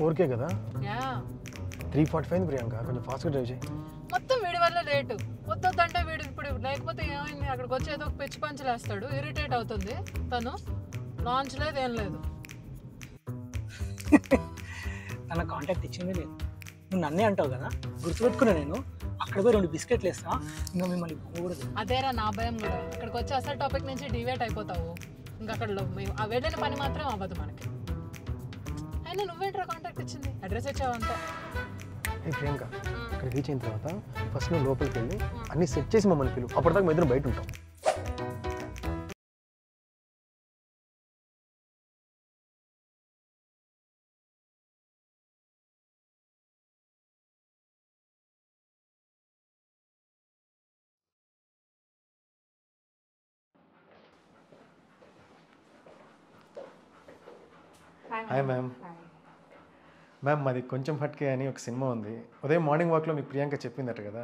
4K కదా? Yeah 3:45 Priyanka, కొంచెం ఫాస్ట్గా డ్రైవ్ చేయి. మొత్తం వీడి వల్ల లేటు. వద్దంటే వీడు ఇప్పుడు లేకపోతే ఏమైంది, అక్కడికి వచ్చి ఏదో ఒక పిచ్చి పంచులు వేస్తాడు, ఇరిటేట్ అవుతుంది తను. లాంచ్ లేదు, ఏం లేదు. తన కాంటాక్ట్ ఇచ్చింది లేదు. నువ్వు నన్నే అంటావు కదా, గుర్తుపెట్టుకున్నా నేను. అక్కడ పోయి 2 బిస్కెట్లు వేస్తా, ఇంకా మిమ్మల్ని పోకూడదు. అదేరా నా భయం కూడా. ఇక్కడికి వచ్చి అసలు టాపిక్ నుంచి డివేట్ అయిపోతావు. ఇంకా అక్కడ ఆ వెళ్ళిన పని మాత్రం అవ్వదు మనకి. అయినా నువ్వేంట్రా కాంటాక్ట్ ఇచ్చింది, అడ్రస్ ఇచ్చావంతా. ఏ ప్రియాంక, ఇక్కడ రీచ్ అయిన తర్వాత ఫస్ట్ నువ్వు లోపలికి వెళ్ళి అన్ని సెట్ చేసి మమ్మల్ని పిలువు. అప్పటిదాకా మేము ఇద్దరం బయట ఉంటాం. Hi ma'am. మ్యామ్, మాది కొంచెం హట్కే అని ఒక సినిమా ఉంది. ఉదయం మార్నింగ్ వాక్లో మీకు ప్రియాంక చెప్పిందట కదా.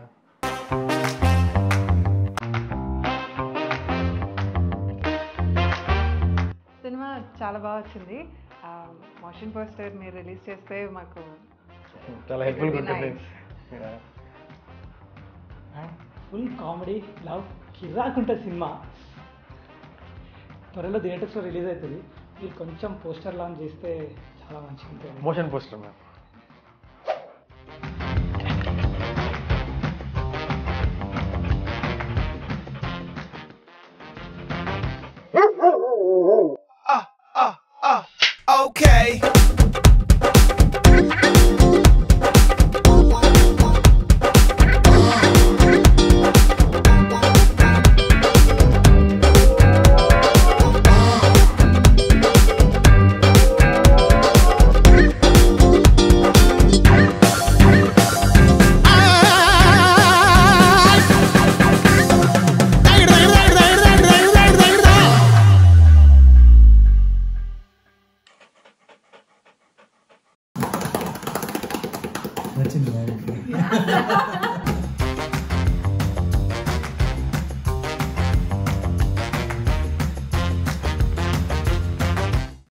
సినిమా చాలా బాగా వచ్చింది. మోషన్ పోస్టర్ మీరు రిలీజ్ చేస్తే మాకు చాలా హెల్ప్ఫుల్గా ఉంటుంది. ఫుల్ కామెడీ, లవ్, కిరాకుంటుంది సినిమా. త్వరలో థియేటర్స్లో రిలీజ్ అవుతుంది. మీరు కొంచెం పోస్టర్ లాంచ్ చేస్తే చాలా మంచిగా ఉంటుంది. Motion poster ma'am.